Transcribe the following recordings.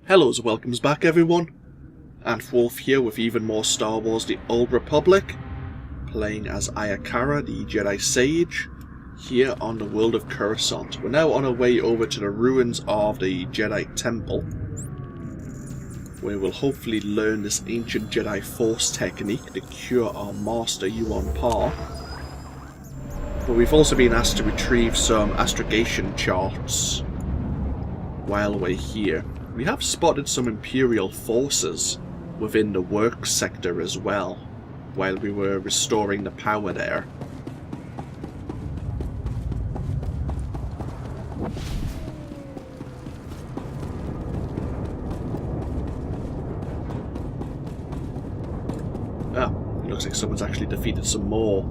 Hello and welcomes back everyone. AnthWolf here with even more Star Wars The Old Republic, playing as Aya Kara, the Jedi Sage, here on the world of Coruscant. We're now on our way over to the ruins of the Jedi Temple, where we'll hopefully learn this ancient Jedi Force technique to cure our Master Yuon Par. But we've also been asked to retrieve some astrogation charts while we're here. We have spotted some Imperial forces within the work sector as well, while we were restoring the power there. Ah, it looks like someone's actually defeated some more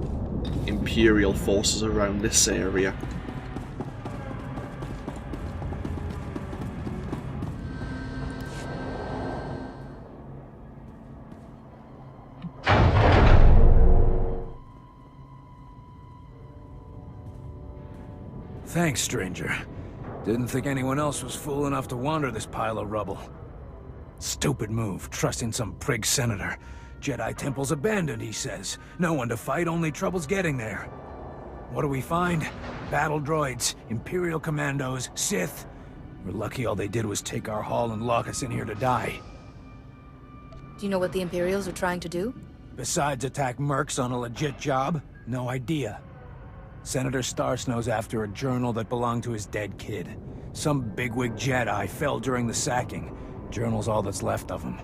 Imperial forces around this area. Thanks, stranger. Didn't think anyone else was fool enough to wander this pile of rubble. Stupid move, trusting some prig senator. Jedi Temple's abandoned, he says. No one to fight, only trouble's getting there. What do we find? Battle droids, Imperial commandos, Sith. We're lucky all they did was take our haul and lock us in here to die. Do you know what the Imperials are trying to do? Besides attack mercs on a legit job? No idea. Senator Starsnow's after a journal that belonged to his dead kid. Some bigwig Jedi fell during the sacking. Journal's all that's left of him.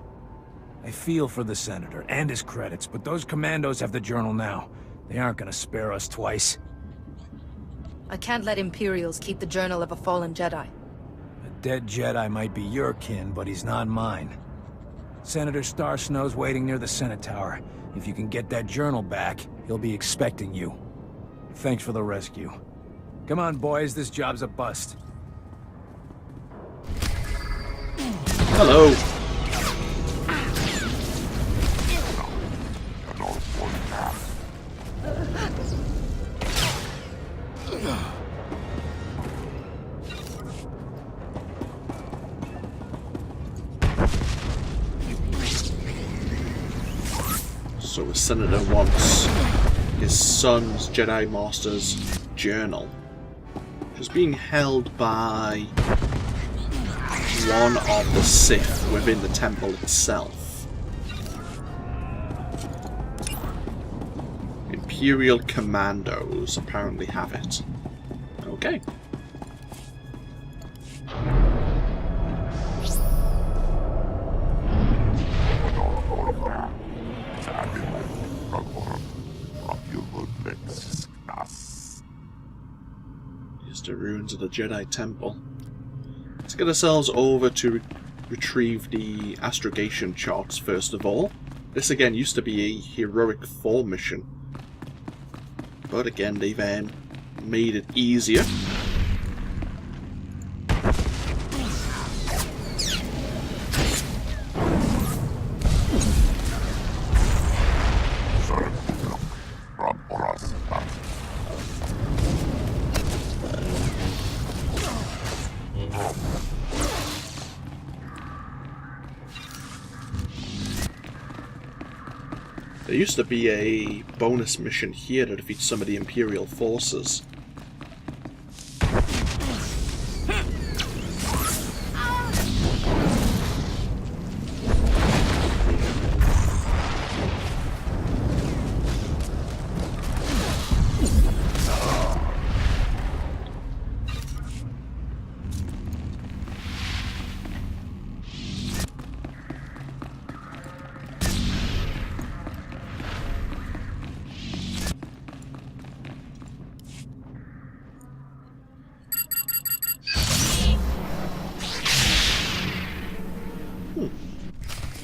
I feel for the Senator and his credits, but those commandos have the journal now. They aren't gonna spare us twice. I can't let Imperials keep the journal of a fallen Jedi. A dead Jedi might be your kin, but he's not mine. Senator Starsnow's waiting near the Senate Tower. If you can get that journal back, he'll be expecting you. Thanks for the rescue. Come on, boys, this job's a bust. Hello. So the Senator wants his son's Jedi Master's journal, which is being held by one of the Sith within the temple itself. Imperial commandos apparently have it. Okay. Here's the ruins of the Jedi Temple. Let's get ourselves over to retrieve the astrogation charts first of all. This again used to be a Heroic 4 mission, but again they've made it easier. There used to be a bonus mission here to defeat some of the Imperial forces.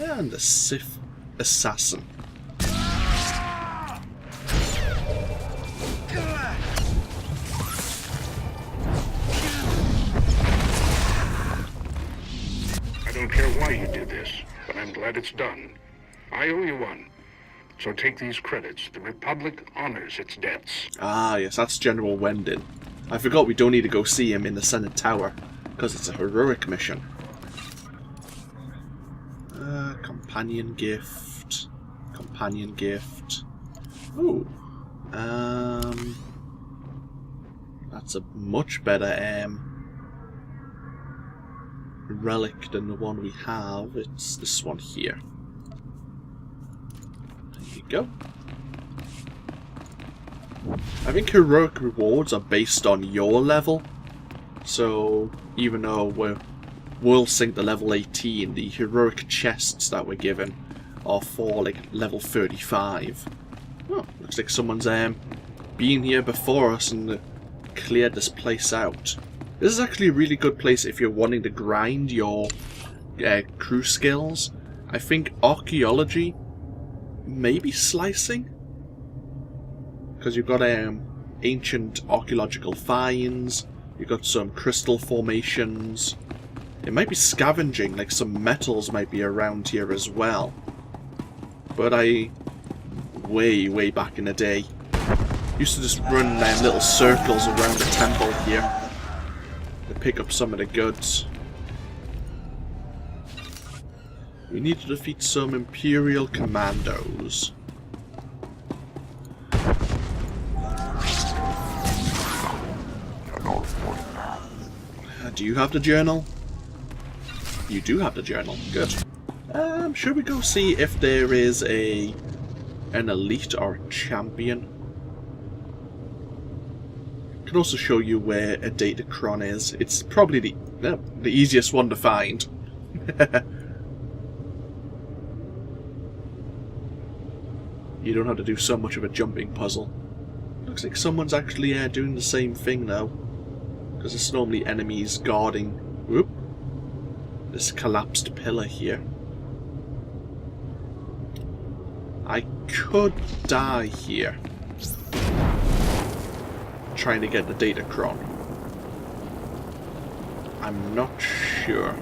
And a Sith assassin. I don't care why you did this, but I'm glad it's done. I owe you one. So take these credits. The Republic honors its debts. Ah, yes, that's General Wendin. I forgot we don't need to go see him in the Senate Tower, because it's a heroic mission. Companion gift. Companion gift. Ooh. That's a much better relic than the one we have. It's this one here. There you go. I think heroic rewards are based on your level. So even though we'll sink to level 18, the heroic chests that we're given are for like level 35. Oh, looks like someone's been here before us and cleared this place out. This is actually a really good place if you're wanting to grind your crew skills. I think archaeology, maybe slicing, because you've got ancient archaeological finds, you've got some crystal formations. It might be scavenging, like some metals might be around here as well. But way back in the day, used to just run little circles around the temple here to pick up some of the goods. We need to defeat some Imperial commandos. Do you have the journal? You do have the journal. Good. Should we go see if there is an elite or a champion? I can also show you where a Datacron is. It's probably the easiest one to find. You don't have to do so much of a jumping puzzle. Looks like someone's actually doing the same thing now. Because it's normally enemies guarding this collapsed pillar here. I could die here trying to get the Datacron. I'm not sure.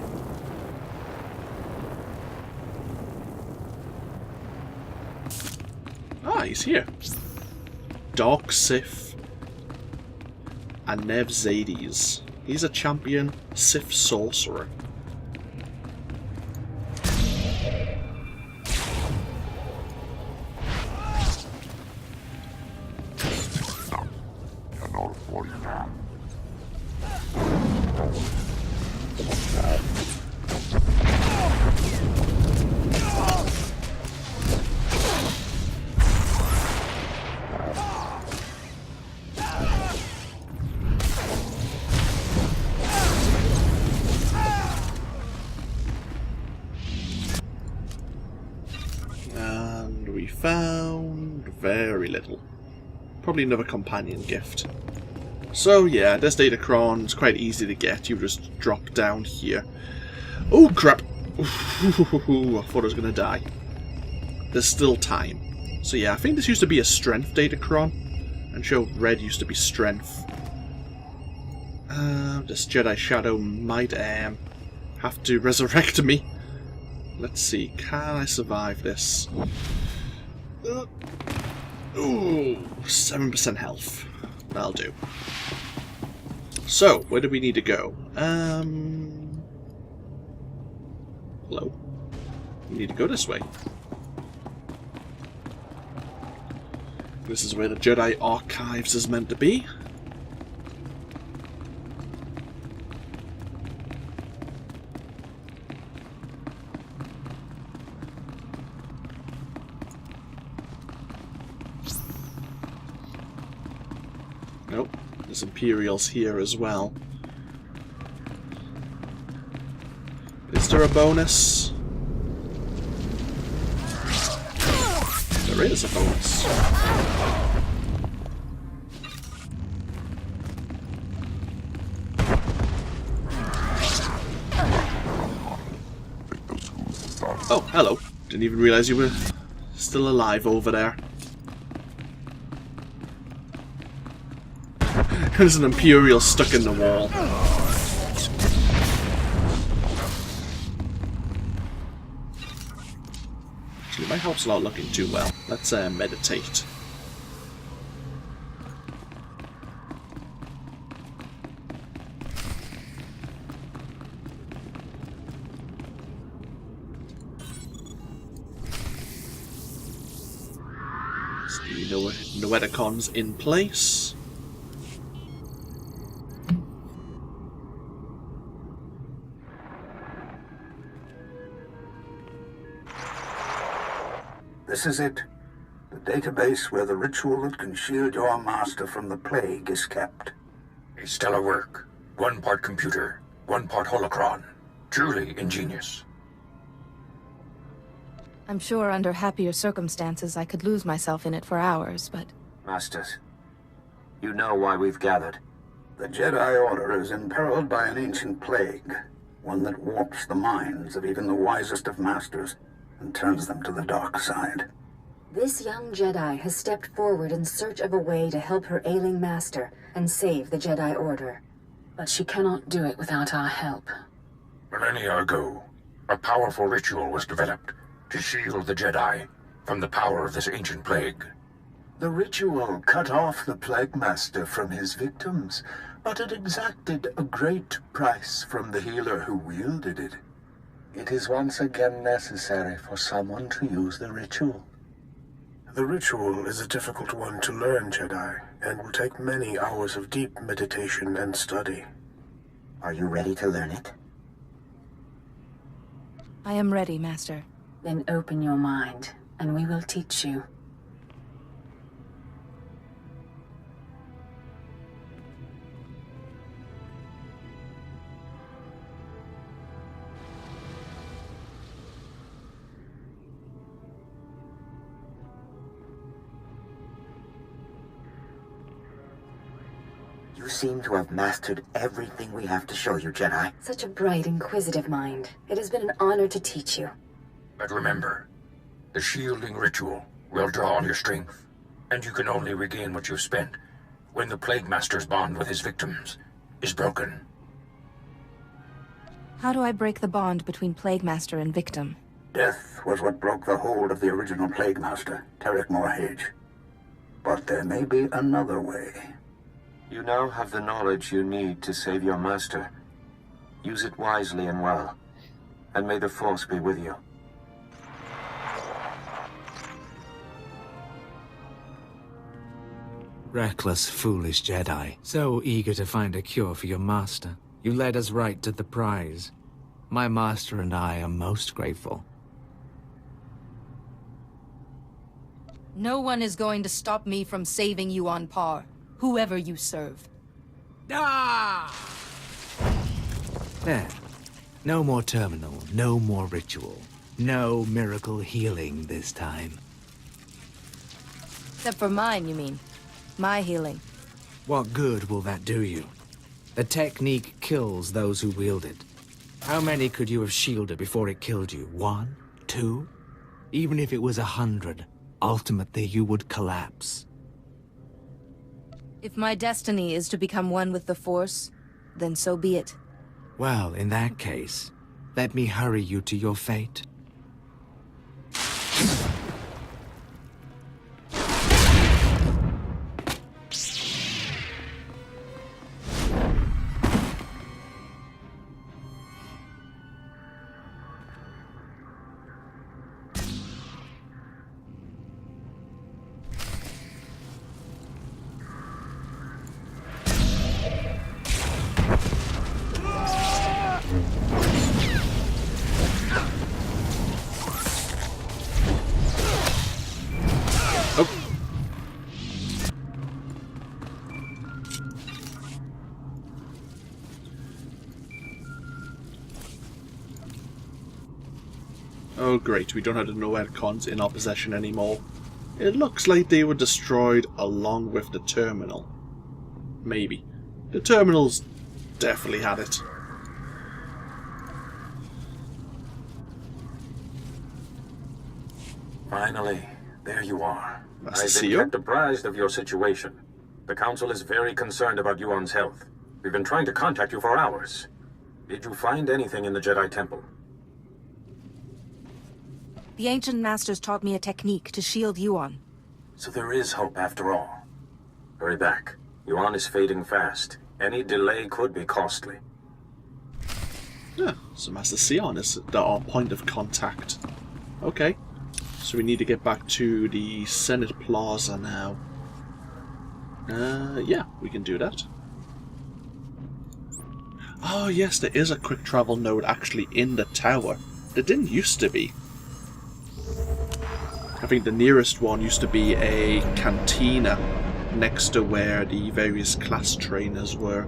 Ah, he's here. Dark Sith Anev Zades. He's a champion Sith sorcerer. Found very little. Probably another companion gift. So yeah, this Datacron's quite easy to get. You just drop down here. Oh crap! I thought I was gonna die. There's still time. So yeah, I think this used to be a strength Datacron. And show red used to be strength. This Jedi Shadow might have to resurrect me. Let's see, can I survive this? Ooh, 7% health. That'll do. So, where do we need to go? Hello? We need to go this way. This is where the Jedi Archives is meant to be. Nope, there's Imperials here as well. Is there a bonus? There is a bonus. Oh, hello. Didn't even realize you were still alive over there. There's an Imperial stuck in the wall. Actually, my health's not looking too well. Let's meditate. Noeticons in place. This is it. The database where the ritual that can shield your master from the plague is kept. A stellar work. 1 part computer, 1 part holocron. Truly ingenious. I'm sure under happier circumstances I could lose myself in it for hours, but... Masters, you know why we've gathered. The Jedi Order is imperiled by an ancient plague, one that warps the minds of even the wisest of masters and turns them to the dark side. This young Jedi has stepped forward in search of a way to help her ailing master and save the Jedi Order. But she cannot do it without our help. Millennia ago, a powerful ritual was developed to shield the Jedi from the power of this ancient plague. The ritual cut off the Plague Master from his victims, but it exacted a great price from the healer who wielded it. It is once again necessary for someone to use the ritual. The ritual is a difficult one to learn, Jedi, and will take many hours of deep meditation and study. Are you ready to learn it? I am ready, Master. Then open your mind, and we will teach you. You seem to have mastered everything we have to show you, Jedi. Such a bright, inquisitive mind. It has been an honor to teach you. But remember, the shielding ritual will draw on your strength, and you can only regain what you've spent when the Plague Master's bond with his victims is broken. How do I break the bond between Plague Master and victim? Death was what broke the hold of the original Plague Master, Tarek Morhage. But there may be another way. You now have the knowledge you need to save your master. Use it wisely and well, and may the Force be with you. Reckless, foolish Jedi. So eager to find a cure for your master. You led us right to the prize. My master and I are most grateful. No one is going to stop me from saving Yuon Par, whoever you serve. Ah! There. No more terminal, no more ritual. No miracle healing this time. Except for mine, you mean? My healing. What good will that do you? The technique kills those who wield it. How many could you have shielded before it killed you? 1? 2? Even if it was 100, ultimately you would collapse. If my destiny is to become one with the Force, then so be it. Well, in that case, let me hurry you to your fate. Oh great, we don't have the Noeticons in our possession anymore. It looks like they were destroyed along with the terminal. Maybe. The terminals definitely had it. Finally, there you are. Master I've been Yuon? kept apprised of your situation. The Council is very concerned about Yuon's health. We've been trying to contact you for hours. Did you find anything in the Jedi Temple? The ancient masters taught me a technique to shield Yuon. So there is hope after all. Hurry back. Yuon is fading fast. Any delay could be costly. Yeah, so Master Yuon is our point of contact. Okay. So we need to get back to the Senate Plaza now. Yeah, we can do that. Oh yes, there is a quick travel node actually in the tower. There didn't used to be. I think the nearest one used to be a cantina next to where the various class trainers were.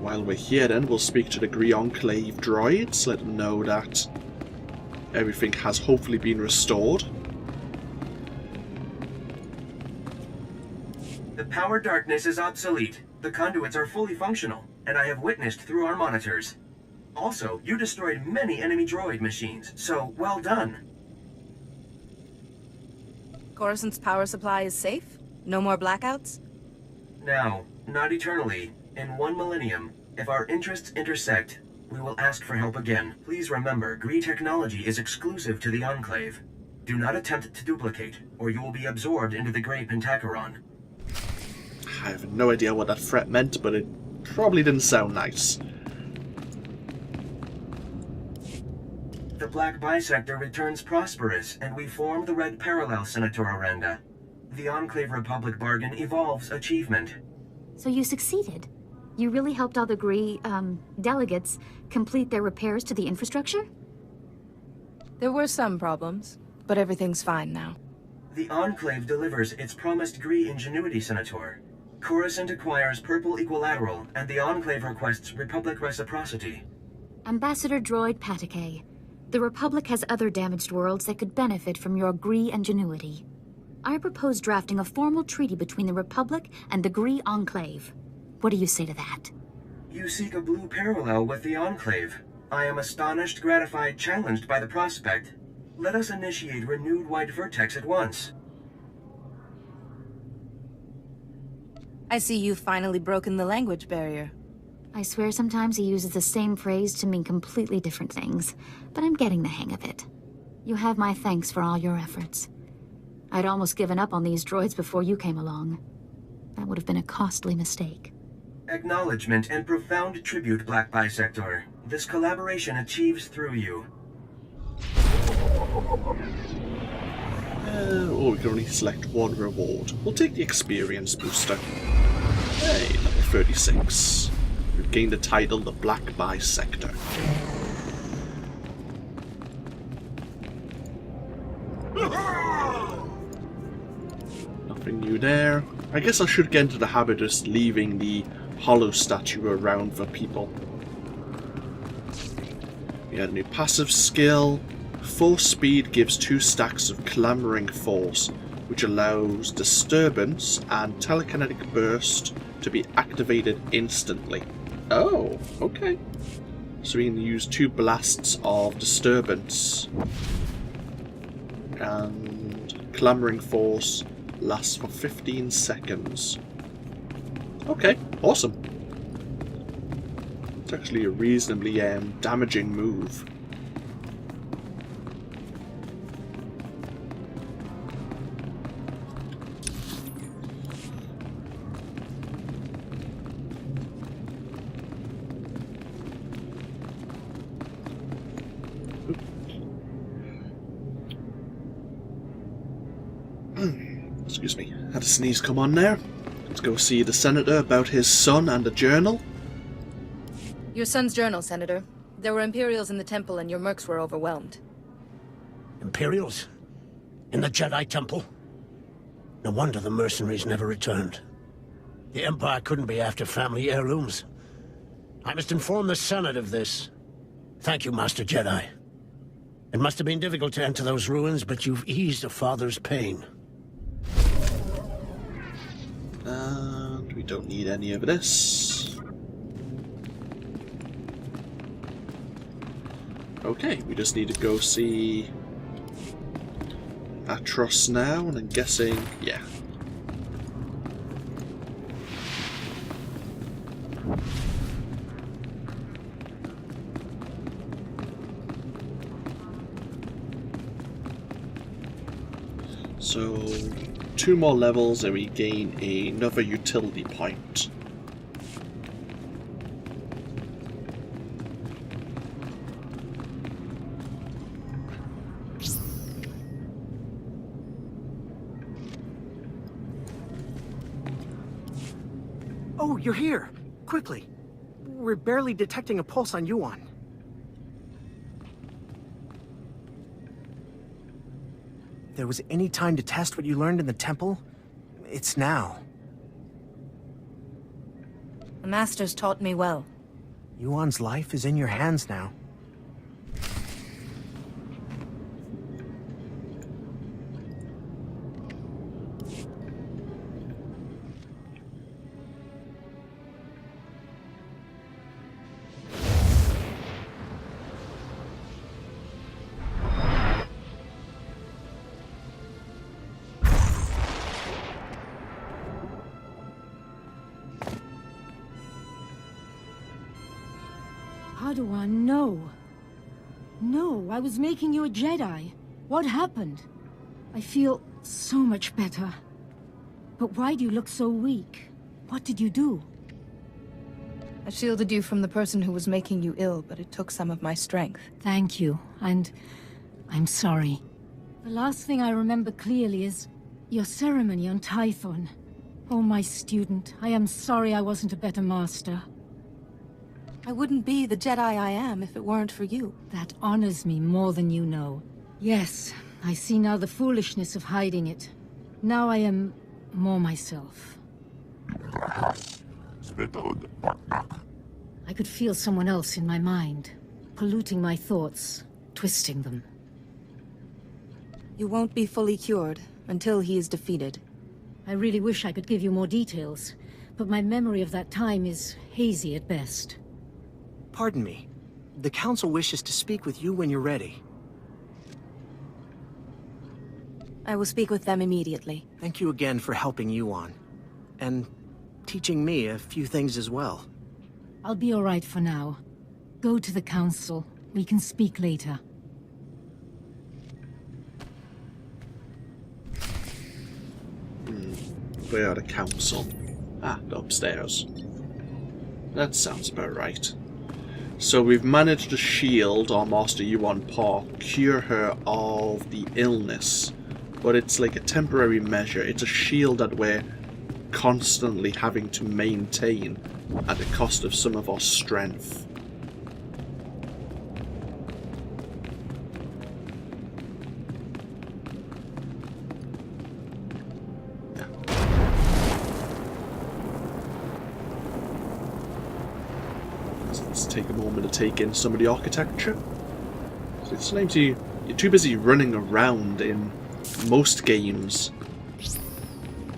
While we're here then, we'll speak to the Gree Enclave droids, let them know that everything has hopefully been restored. The power darkness is obsolete. The conduits are fully functional, and I have witnessed through our monitors. Also, you destroyed many enemy droid machines, so well done. Coruscant's power supply is safe? No more blackouts? Now, not eternally. In 1 millennium, if our interests intersect, we will ask for help again. Please remember, Gree technology is exclusive to the Enclave. Do not attempt to duplicate, or you will be absorbed into the Grey Pentacheron. I have no idea what that threat meant, but it probably didn't sound nice. The Black Bisector returns prosperous, and we form the Red Parallel, Senator Aranda. The Enclave Republic bargain evolves achievement. So you succeeded? You really helped all the Gree, delegates complete their repairs to the infrastructure? There were some problems, but everything's fine now. The Enclave delivers its promised Gree ingenuity, Senator. Coruscant acquires Purple Equilateral, and the Enclave requests Republic reciprocity. Ambassador Droid Patake, the Republic has other damaged worlds that could benefit from your Gree ingenuity. I propose drafting a formal treaty between the Republic and the Gree Enclave. What do you say to that? You seek a blue parallel with the Enclave. I am astonished, gratified, challenged by the prospect. Let us initiate renewed white vertex at once. I see you've finally broken the language barrier. I swear sometimes he uses the same phrase to mean completely different things, but I'm getting the hang of it. You have my thanks for all your efforts. I'd almost given up on these droids before you came along. That would have been a costly mistake. Acknowledgement and profound tribute, Black Bisector. This collaboration achieves through you. Or we can only select one reward. We'll take the experience booster. Hey, level 36. We've gained the title the Black Bisector. Nothing new there. I guess I should get into the habit of just leaving the hollow statue around for people. We had a new passive skill. Force speed gives 2 stacks of clamoring force, which allows disturbance and telekinetic burst to be activated instantly. Oh, okay. So we can use 2 blasts of disturbance. And clamoring force lasts for 15 seconds. Okay, awesome. It's actually a reasonably damaging move. Excuse me, had a sneeze come on there. Let's go see the Senator about his son and the journal. Your son's journal, Senator. There were Imperials in the temple and your mercs were overwhelmed. Imperials? In the Jedi Temple? No wonder the mercenaries never returned. The Empire couldn't be after family heirlooms. I must inform the Senate of this. Thank you, Master Jedi. It must have been difficult to enter those ruins, but you've eased a father's pain. And we don't need any of this. Okay, we just need to go see Atros now, and I'm guessing, yeah. So, 2 more levels and we gain another utility point. Oh, you're here! Quickly! We're barely detecting a pulse on Yuon. If there was any time to test what you learned in the temple, it's now. The Master's taught me well. Yuon's life is in your hands now. Padawan, no. No, I was making you a Jedi. What happened? I feel so much better. But why do you look so weak? What did you do? I shielded you from the person who was making you ill, but it took some of my strength. Thank you, and I'm sorry. The last thing I remember clearly is your ceremony on Tython. Oh, my student, I am sorry I wasn't a better master. I wouldn't be the Jedi I am if it weren't for you. That honors me more than you know. Yes, I see now the foolishness of hiding it. Now I am more myself. I could feel someone else in my mind, polluting my thoughts, twisting them. You won't be fully cured until he is defeated. I really wish I could give you more details, but my memory of that time is hazy at best. Pardon me. The Council wishes to speak with you when you're ready. I will speak with them immediately. Thank you again for helping Yuon. And teaching me a few things as well. I'll be all right for now. Go to the Council. We can speak later. Where are the Council? Ah, upstairs. That sounds about right. So we've managed to shield our Master Yuon Par, cure her of the illness. But it's like a temporary measure. It's a shield that we're constantly having to maintain at the cost of some of our strength. Let's take a moment to take in some of the architecture. So it seems you're too busy running around in most games.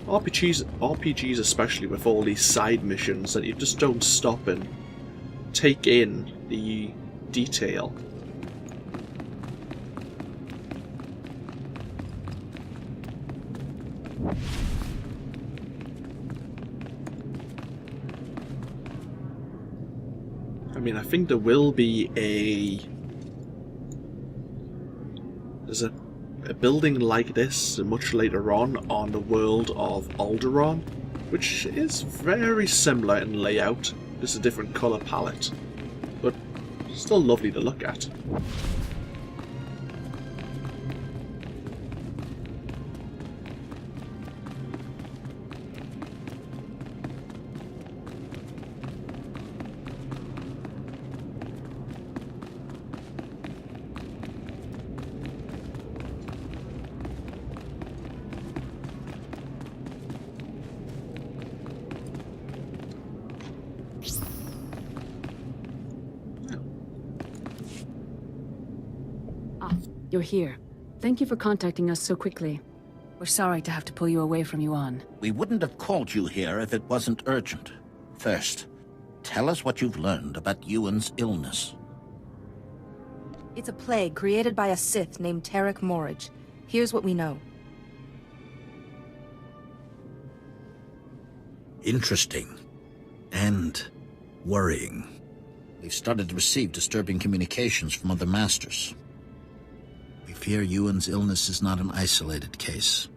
RPGs especially, with all these side missions, that you just don't stop and take in the detail. I mean, I think there will be there's a building like this much later on the world of Alderaan, which is very similar in layout, just a different colour palette, but still lovely to look at. You're here. Thank you for contacting us so quickly. We're sorry to have to pull you away from Yuon. We wouldn't have called you here if it wasn't urgent. First, tell us what you've learned about Yuon's illness. It's a plague created by a Sith named Tarek Morridge. Here's what we know. Interesting. And worrying. We've started to receive disturbing communications from other masters. We fear Yuon's illness is not an isolated case.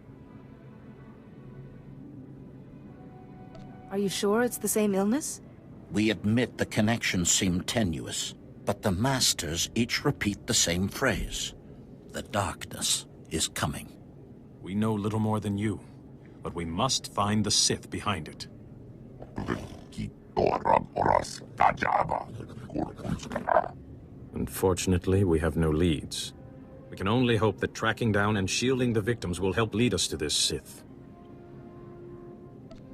Are you sure it's the same illness? We admit the connections seem tenuous, but the masters each repeat the same phrase. The darkness is coming. We know little more than you, but we must find the Sith behind it. Unfortunately, we have no leads. We can only hope that tracking down and shielding the victims will help lead us to this Sith.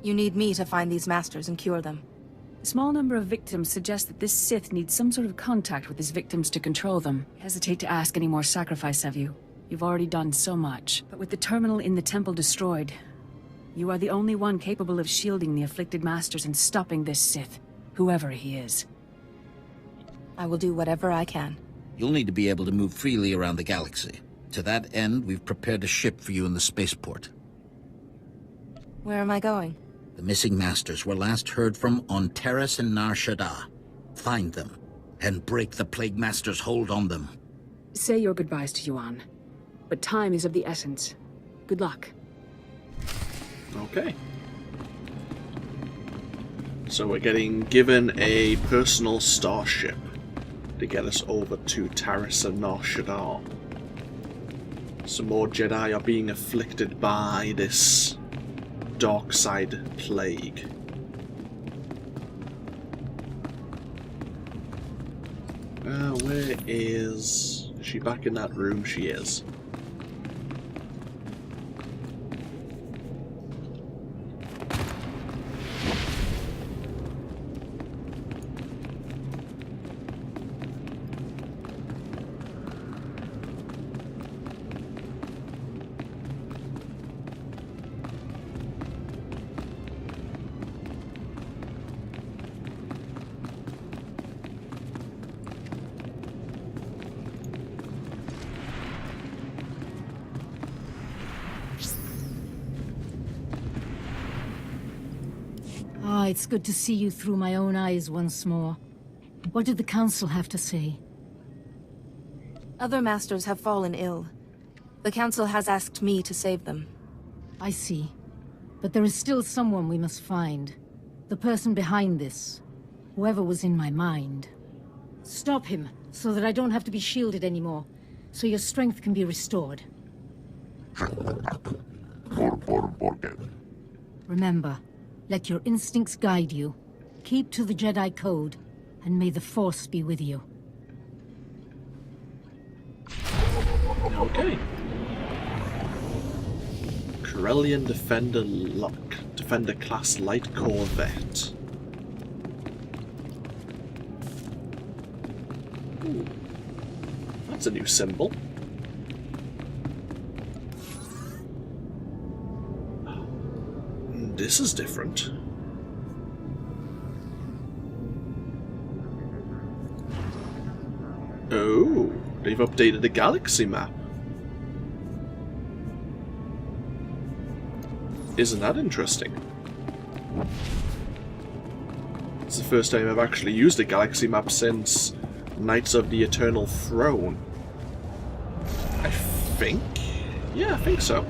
You need me to find these masters and cure them. A small number of victims suggest that this Sith needs some sort of contact with his victims to control them. I hesitate to ask any more sacrifice of you. You've already done so much. But with the terminal in the temple destroyed, you are the only one capable of shielding the afflicted masters and stopping this Sith, whoever he is. I will do whatever I can. You'll need to be able to move freely around the galaxy. To that end, we've prepared a ship for you in the spaceport. Where am I going? The missing masters were last heard from on Terrace and Nar Shaddaa. Find them, and break the Plague Master's hold on them. Say your goodbyes to Yuon. But time is of the essence. Good luck. Okay. So we're getting given a personal starship to get us over to Terrace and Nar Shaddaa. Some more Jedi are being afflicted by this dark side plague. Where is she? Back in that room? She is. It's good to see you through my own eyes once more. What did the Council have to say? Other masters have fallen ill. The Council has asked me to save them. I see. But there is still someone we must find. The person behind this. Whoever was in my mind. Stop him, so that I don't have to be shielded anymore. So your strength can be restored. Remember, let your instincts guide you. Keep to the Jedi Code, and may the Force be with you. Okay. Corellian Defender class light corvette. Ooh. That's a new symbol. This is different. Oh, they've updated the galaxy map. Isn't that interesting? It's the first time I've actually used a galaxy map since Knights of the Eternal Throne. I think? Yeah, I think so.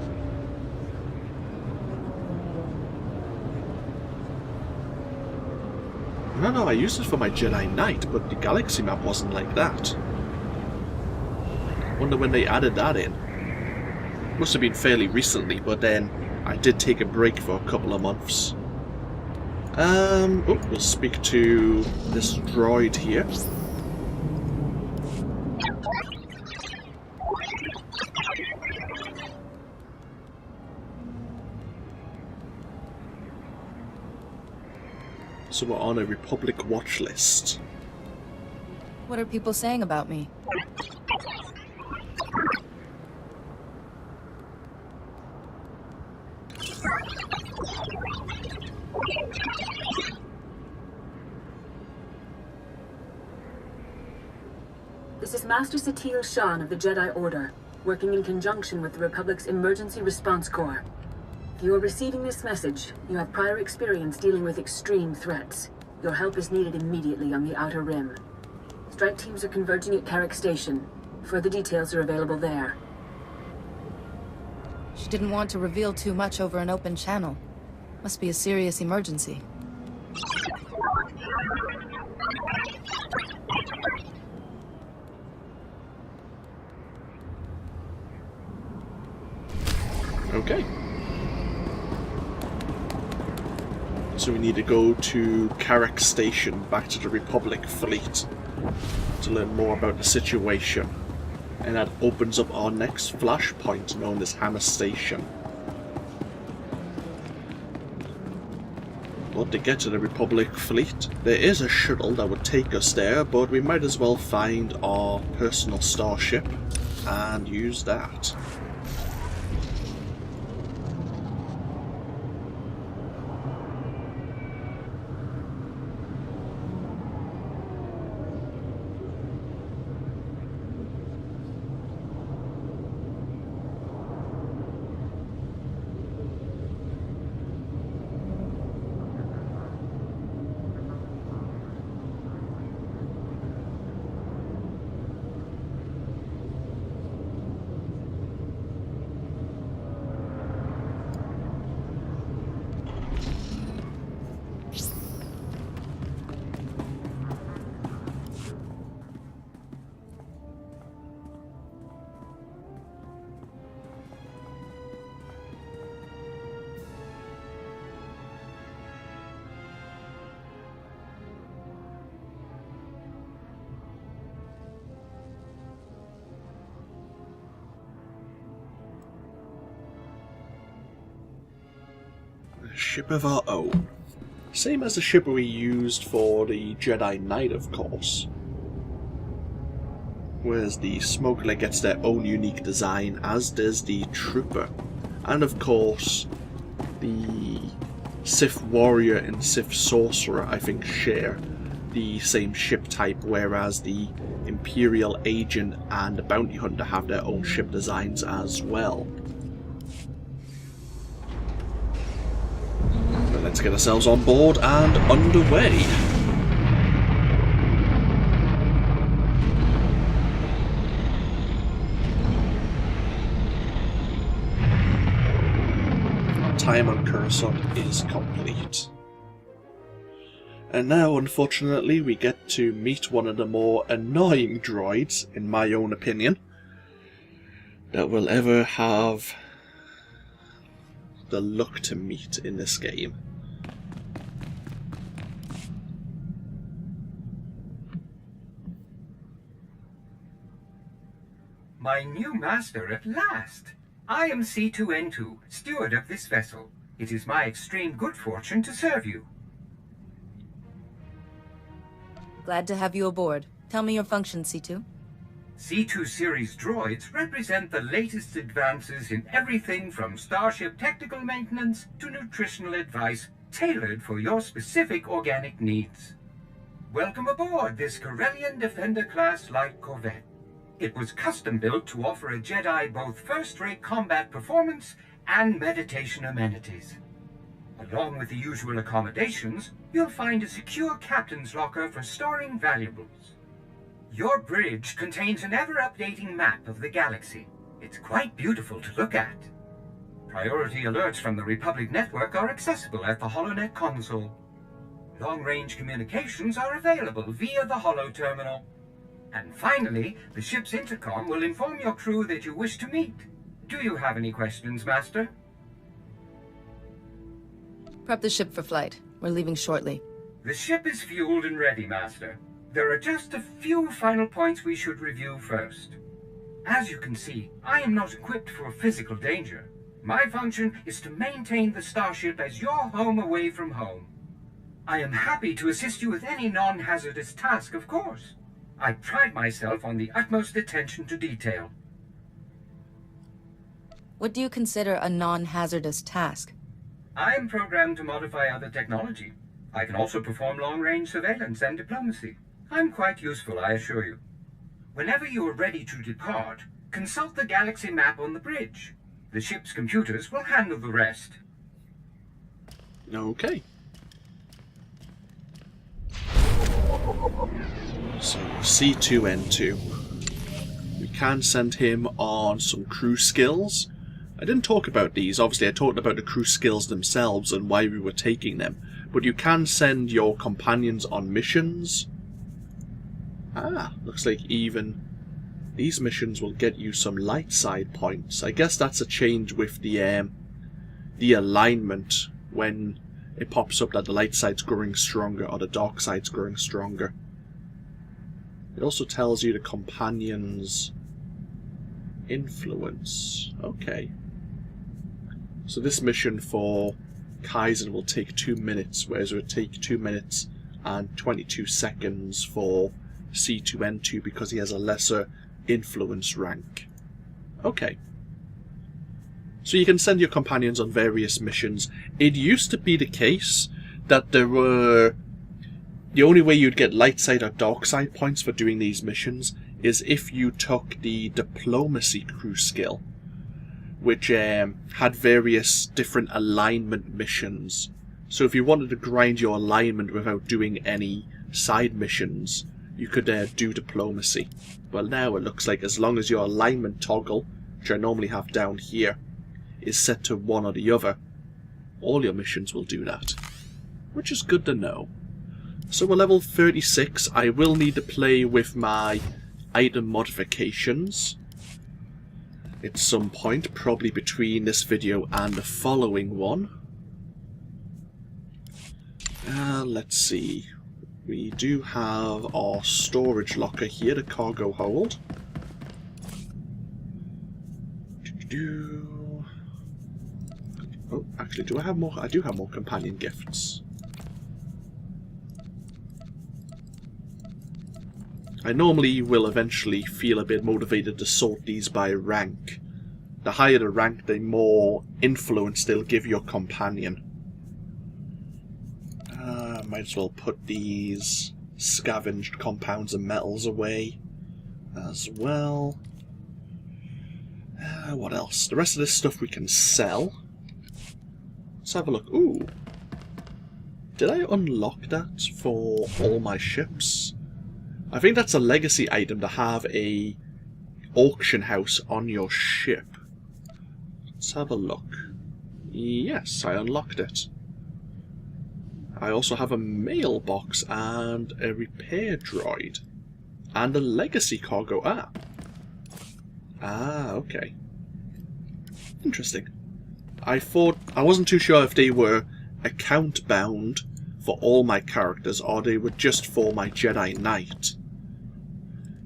No, I used it for my Jedi Knight, but the galaxy map wasn't like that. Wonder when they added that in. Must have been fairly recently, but then I did take a break for a couple of months. We'll speak to this droid here. So we're on a Republic watch list. What are people saying about me? This is Master Yuon of the Jedi Order, working in conjunction with the Republic's Emergency Response Corps. If you are receiving this message, you have prior experience dealing with extreme threats. Your help is needed immediately on the Outer Rim. Strike teams are converging at Carrick Station. Further details are available there. She didn't want to reveal too much over an open channel. Must be a serious emergency. So we need to go to Carrick Station, back to the Republic fleet, to learn more about the situation. And that opens up our next flashpoint, known as Hammer Station. But to get to the Republic fleet, there is a shuttle that would take us there, but we might as well find our personal starship and use that. Ship of our own. Same as the ship we used for the Jedi Knight, of course. Whereas the Smuggler gets their own unique design, as does the Trooper. And of course, the Sith Warrior and Sith Sorcerer, I think, share the same ship type, whereas the Imperial Agent and the Bounty Hunter have their own ship designs as well. Let's get ourselves on board and underway. Our time on Coruscant is complete. And now, unfortunately, we get to meet one of the more annoying droids, in my own opinion, that we'll ever have the luck to meet in this game. My new master at last! I am C2N2, steward of this vessel. It is my extreme good fortune to serve you. Glad to have you aboard. Tell me your function, C2. C2 series droids represent the latest advances in everything from starship technical maintenance to nutritional advice tailored for your specific organic needs. Welcome aboard this Corellian Defender-class light corvette. It was custom-built to offer a Jedi both first-rate combat performance and meditation amenities. Along with the usual accommodations, you'll find a secure captain's locker for storing valuables. Your bridge contains an ever-updating map of the galaxy. It's quite beautiful to look at. Priority alerts from the Republic network are accessible at the HoloNet console. Long-range communications are available via the Holo terminal. And finally, the ship's intercom will inform your crew that you wish to meet. Do you have any questions, Master? Prep the ship for flight. We're leaving shortly. The ship is fueled and ready, Master. There are just a few final points we should review first. As you can see, I am not equipped for physical danger. My function is to maintain the starship as your home away from home. I am happy to assist you with any non-hazardous task, of course. I pride myself on the utmost attention to detail. What do you consider a non-hazardous task? I am programmed to modify other technology. I can also perform long-range surveillance and diplomacy. I'm quite useful, I assure you. Whenever you are ready to depart, consult the galaxy map on the bridge. The ship's computers will handle the rest. Okay. So, C2N2. We can send him on some crew skills. I didn't talk about these. Obviously, I talked about the crew skills themselves and why we were taking them. But you can send your companions on missions. Ah, looks like even these missions will get you some light side points. I guess that's a change with the alignment when it pops up that the light side's growing stronger or the dark side's growing stronger. It also tells you the companion's influence. Okay. So this mission for Kaizen will take 2 minutes, whereas it would take 2 minutes and 22 seconds for C2N2 because he has a lesser influence rank. Okay. So you can send your companions on various missions. It used to be the case that there were... The only way you'd get light side or dark side points for doing these missions is if you took the diplomacy crew skill, which had various different alignment missions. So if you wanted to grind your alignment without doing any side missions, you could do diplomacy. Well, now it looks like as long as your alignment toggle, which I normally have down here, is set to one or the other, all your missions will do that, which is good to know. So we're level 36. I will need to play with my item modifications at some point, probably between this video and the following one. Let's see. We do have our storage locker here, the cargo hold. Oh, actually, do I have more? I do have more companion gifts. I normally will eventually feel a bit motivated to sort these by rank. The higher the rank, the more influence they'll give your companion. Might as well put these scavenged compounds and metals away as well. What else? The rest of this stuff we can sell. Let's have a look. Ooh! Did I unlock that for all my ships? I think that's a legacy item to have a auction house on your ship. Let's have a look. Yes, I unlocked it. I also have a mailbox and a repair droid. And a legacy cargo. Okay. Interesting. I wasn't too sure if they were account bound for all my characters or they were just for my Jedi Knight.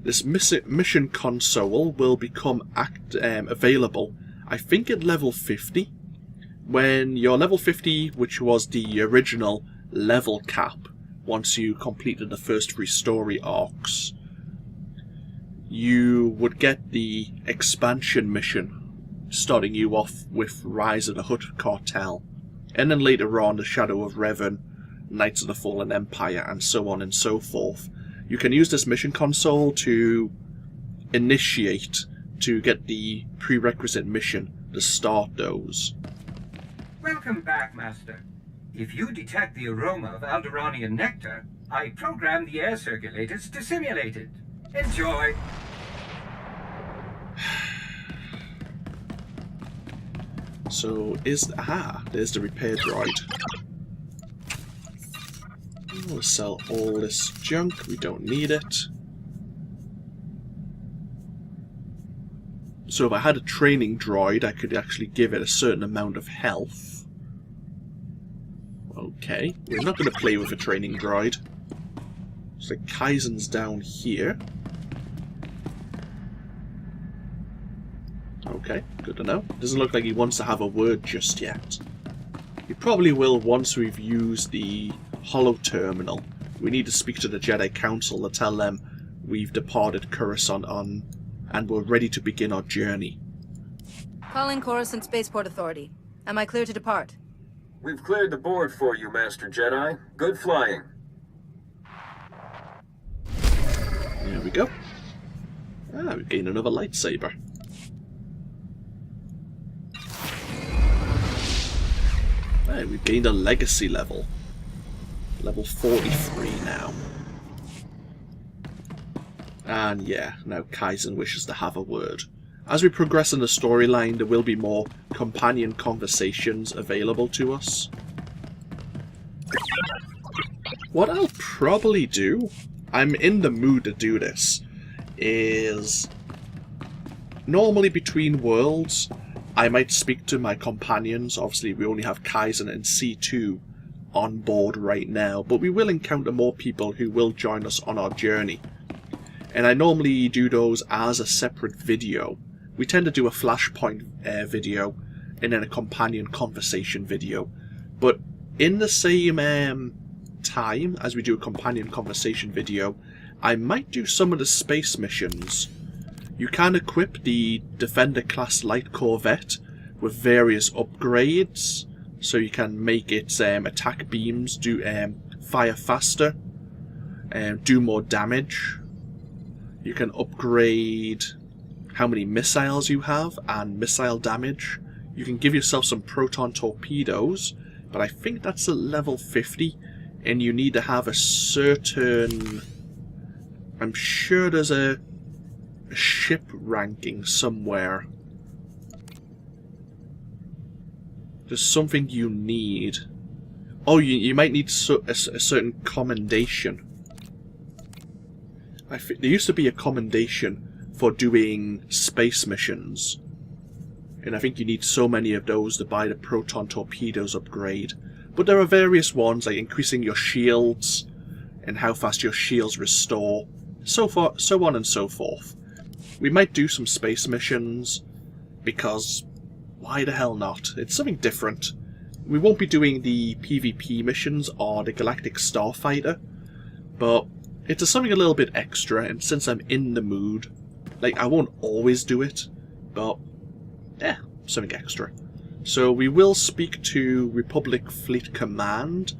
This mission console will become available, I think, at level 50. When you're level 50, which was the original level cap, once you completed the first 3 story arcs, you would get the expansion mission, starting you off with Rise of the Hutt Cartel, and then later on the Shadow of Revan, Knights of the Fallen Empire, and so on and so forth. You can use this mission console to initiate, to get the prerequisite mission to start those. Welcome back, Master. If you detect the aroma of Alderaanian nectar, I program the air circulators to simulate it. Enjoy! So, there's the repair droid. We'll sell all this junk, we don't need it. So if I had a training droid, I could actually give it a certain amount of health. Okay, we're not going to play with a training droid. So Kaizen's down here. Okay, good to know. Doesn't look like he wants to have a word just yet. He probably will once we've used the holo terminal. We need to speak to the Jedi Council to tell them we've departed Coruscant and we're ready to begin our journey. Calling Coruscant Spaceport Authority. Am I clear to depart? We've cleared the board for you, Master Jedi. Good flying. There we go. We've gained another lightsaber. We've gained a legacy level. Level 43 now. And yeah, now Kaizen wishes to have a word. As we progress in the storyline, there will be more companion conversations available to us. What I'll probably do, I'm in the mood to do this, is normally between worlds, I might speak to my companions. Obviously, we only have Kaizen and C2 on board right now, but we will encounter more people who will join us on our journey. And I normally do those as a separate video. We tend to do a flashpoint video and then a companion conversation video. But in the same time as we do a companion conversation video, I might do some of the space missions. You can equip the Defender class light corvette with various upgrades, so you can make its attack beams do fire faster and do more damage. You can upgrade how many missiles you have and missile damage. You can give yourself some proton torpedoes, but I think that's at level 50, and you need to have a certain... I'm sure there's a ship ranking somewhere. There's something you need. Oh, you might need a certain commendation. There used to be a commendation for doing space missions, and I think you need so many of those to buy the proton torpedoes upgrade. But there are various ones, like increasing your shields and how fast your shields restore, so on and so forth. We might do some space missions, because why the hell not? It's something different. We won't be doing the PvP missions or the Galactic Starfighter, but it's something a little bit extra, and since I'm in the mood, like, I won't always do it, but something extra. So we will speak to Republic Fleet Command,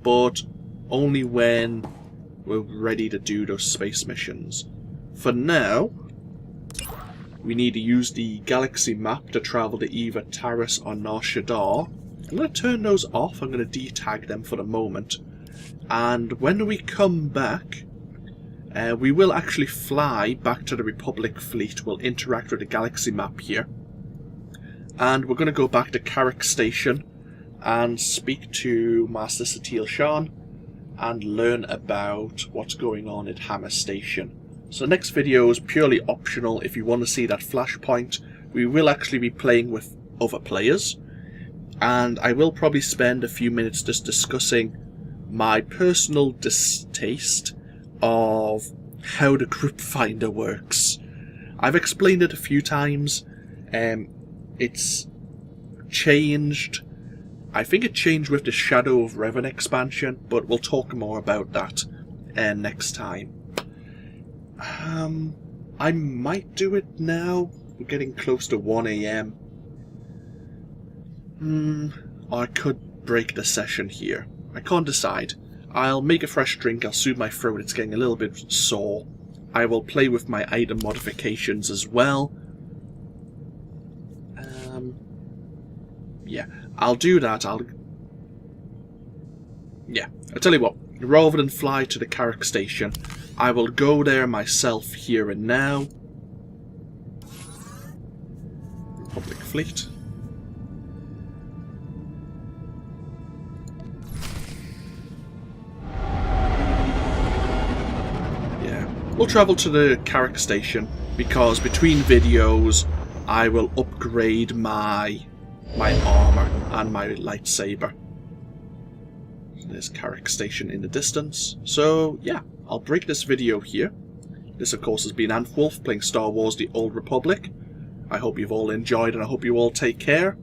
but only when we're ready to do those space missions. For now, we need to use the galaxy map to travel to either Taris or Nar Shaddaa. I'm going to turn those off. I'm going to detag them for the moment. And when we come back, we will actually fly back to the Republic fleet. We'll interact with the galaxy map here. And we're going to go back to Carrick Station and speak to Master Yuon and learn about what's going on at Hammer Station. So the next video is purely optional if you want to see that flashpoint. We will actually be playing with other players, and I will probably spend a few minutes just discussing my personal distaste of how the group finder works. I've explained it a few times. It's changed. I think it changed with the Shadow of Revan expansion, but we'll talk more about that next time. I might do it now. We're getting close to 1 AM. I could break the session here. I can't decide. I'll make a fresh drink, I'll soothe my throat, it's getting a little bit sore. I will play with my item modifications as well. Yeah, I'll do that. I'll tell you what, rather than fly to the Carrick Station, I will go there myself here and now. Republic Fleet. Yeah, we'll travel to the Carrick Station because between videos I will upgrade my armor and my lightsaber. There's Carrick Station in the distance. So yeah, I'll break this video here. This of course has been AnthWolf playing Star Wars The Old Republic. I hope you've all enjoyed and I hope you all take care.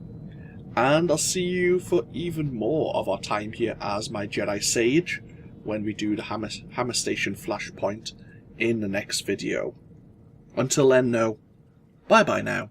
And I'll see you for even more of our time here as my Jedi Sage when we do the Hammer Station Flashpoint in the next video. Until then, no. Bye bye now.